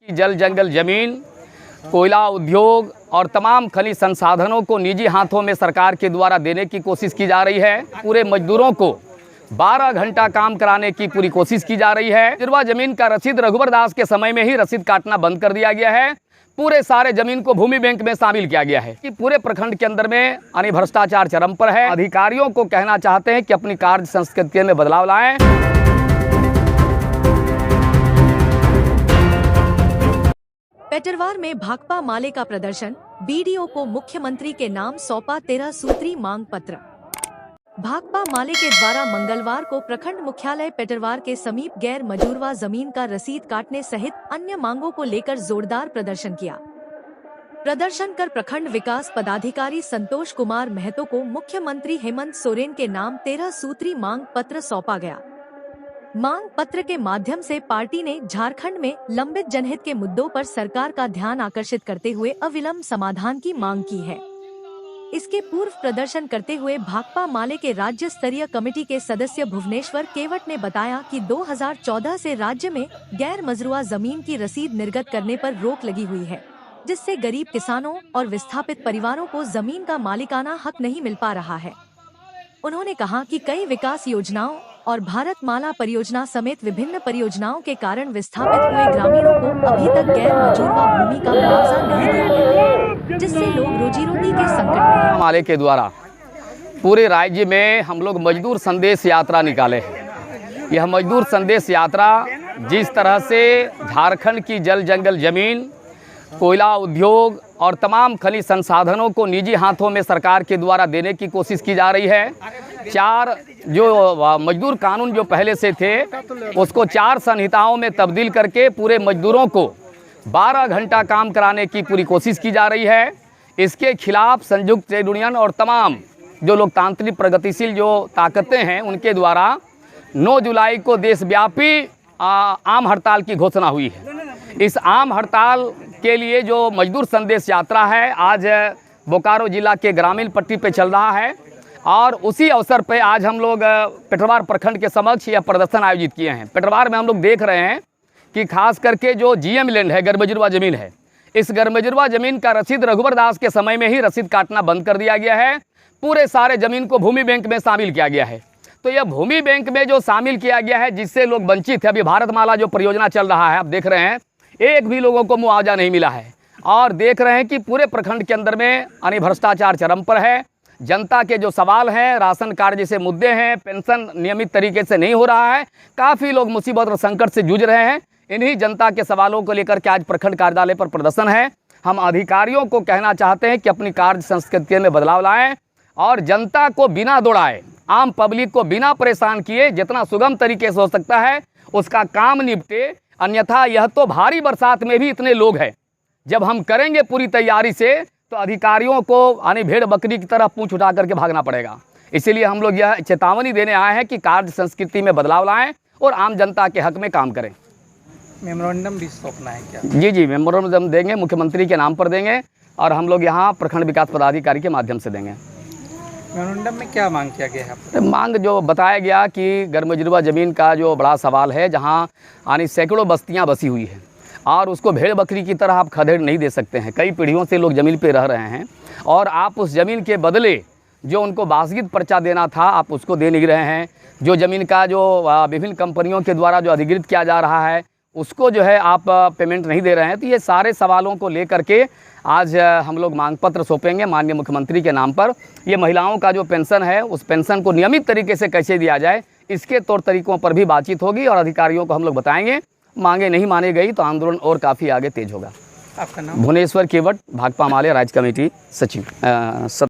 जल जंगल जमीन, कोयला उद्योग और तमाम खनिज संसाधनों को निजी हाथों में सरकार के द्वारा देने की कोशिश की जा रही है। पूरे मजदूरों को 12 घंटा काम कराने की पूरी कोशिश की जा रही है। निर्वा जमीन का रसीद रघुवर दास के समय में ही रसीद काटना बंद कर दिया गया है। पूरे सारे जमीन को भूमि बैंक में शामिल किया गया है कि पूरे प्रखंड के अंदर में यानी भ्रष्टाचार चरम पर है। अधिकारियों को कहना चाहते हैं कि अपनी कार्य संस्कृति में बदलाव लाएं। पेटरवार में भाकपा माले का प्रदर्शन, बीडीओ को मुख्यमंत्री के नाम सौंपा 13 सूत्री मांग पत्र। भाकपा माले के द्वारा मंगलवार को प्रखंड मुख्यालय पेटरवार के समीप गैर मजूरवा जमीन का रसीद काटने सहित अन्य मांगों को लेकर जोरदार प्रदर्शन किया। प्रदर्शन कर प्रखंड विकास पदाधिकारी संतोष कुमार महतो को मुख्यमंत्री हेमंत सोरेन के नाम 13 सूत्री मांग पत्र सौंपा गया। मांग पत्र के माध्यम से पार्टी ने झारखंड में लंबित जनहित के मुद्दों पर सरकार का ध्यान आकर्षित करते हुए अविलंब समाधान की मांग की है। इसके पूर्व प्रदर्शन करते हुए भाकपा माले के राज्य स्तरीय कमेटी के सदस्य भुवनेश्वर केवट ने बताया कि 2014 से राज्य में गैर मजरूआ जमीन की रसीद निर्गत करने पर रोक लगी हुई है, जिससे गरीब किसानों और विस्थापित परिवारों को जमीन का मालिकाना हक नहीं मिल पा रहा है। उन्होंने कहा कि कई विकास योजनाओं और भारत माला परियोजना समेत विभिन्न परियोजनाओं के कारण विस्थापित हुए ग्रामीणों को अभी तक गैर मजूरवा भूमि का मुआवजा नहीं दिया गया, जिससे लोग रोजी रोटी के संकट में हैं। माले के द्वारा पूरे राज्य में हम लोग मजदूर संदेश यात्रा निकाले हैं। यह मजदूर संदेश यात्रा जिस तरह से झारखंड की जल जंगल जमीन, कोयला उद्योग और तमाम खनिज संसाधनों को निजी हाथों में सरकार के द्वारा देने की कोशिश की जा रही है। 4 जो मजदूर कानून जो पहले से थे उसको 4 संहिताओं में तब्दील करके पूरे मजदूरों को 12 घंटा काम कराने की पूरी कोशिश की जा रही है। इसके खिलाफ संयुक्त ट्रेड यूनियन और तमाम जो लोकतांत्रिक प्रगतिशील जो ताकतें हैं उनके द्वारा 9 जुलाई को देशव्यापी आम हड़ताल की घोषणा हुई है। इस आम हड़ताल के लिए जो मजदूर संदेश यात्रा है आज बोकारो जिला के ग्रामीण पट्टी पे चल रहा है और उसी अवसर पे आज हम लोग पेटरवार प्रखंड के समक्ष यह प्रदर्शन आयोजित किए हैं। पेटरवार में हम लोग देख रहे हैं कि खास करके जो जीएम लैंड है, गैरमजरूवा ज़मीन है, इस गैरमजरूवा ज़मीन का रसीद रघुवर दास के समय में ही रसीद काटना बंद कर दिया गया है। पूरे सारे ज़मीन को भूमि बैंक में शामिल किया गया है। तो यह भूमि बैंक में जो शामिल किया गया है जिससे लोग वंचित है। अभी भारत माला जो परियोजना चल रहा है, आप देख रहे हैं एक भी लोगों को मुआवजा नहीं मिला है और देख रहे हैं कि पूरे प्रखंड के अंदर में यानी भ्रष्टाचार चरम पर है। जनता के जो सवाल हैं, राशन कार्ड जैसे मुद्दे हैं, पेंशन नियमित तरीके से नहीं हो रहा है, काफ़ी लोग मुसीबत और संकट से जूझ रहे हैं। इन्हीं जनता के सवालों को लेकर के आज प्रखंड कार्यालय पर प्रदर्शन है। हम अधिकारियों को कहना चाहते हैं कि अपनी कार्य संस्कृति में बदलाव लाएं और जनता को बिना दौड़ाए, आम पब्लिक को बिना परेशान किए जितना सुगम तरीके से हो सकता है उसका काम निपटे। अन्यथा यह तो भारी बरसात में भी इतने लोग हैं, जब हम करेंगे पूरी तैयारी से तो अधिकारियों को यानी भेड़ बकरी की तरह पूंछ उठा करके भागना पड़ेगा। इसीलिए हम लोग यह चेतावनी देने आए हैं कि कार्य संस्कृति में बदलाव लाएं और आम जनता के हक में काम करें। मेमोरेंडम भी सौंपना है क्या? जी, मेमोरेंडम देंगे, मुख्यमंत्री के नाम पर देंगे और हम लोग यहाँ प्रखंड विकास पदाधिकारी के माध्यम से देंगे। मेमोरेंडम में क्या मांग किया गया है? मांग जो बताया गया कि गैरमजरूवा ज़मीन का जो बड़ा सवाल है, जहाँ यानी सैकड़ों बस्तियाँ बसी हुई हैं और उसको भेड़ बकरी की तरह आप खदेड़ नहीं दे सकते हैं। कई पीढ़ियों से लोग ज़मीन पे रह रहे हैं और आप उस ज़मीन के बदले जो उनको बासगित पर्चा देना था आप उसको दे नहीं रहे हैं। जो ज़मीन का जो विभिन्न कंपनियों के द्वारा जो अधिग्रहित किया जा रहा है उसको जो है आप पेमेंट नहीं दे रहे हैं। तो ये सारे सवालों को लेकर के आज हम लोग मांग पत्र सौंपेंगे माननीय मुख्यमंत्री के नाम पर। ये महिलाओं का जो पेंशन है उस पेंशन को नियमित तरीके से कैसे दिया जाए इसके तौर तरीकों पर भी बातचीत होगी और अधिकारियों को हम लोग बताएंगे। मांगे नहीं मानी गई तो आंदोलन और काफ़ी आगे तेज होगा। आपका नाम? भुवनेश्वर केवट, भाकपा माले राज्य कमेटी सचिव।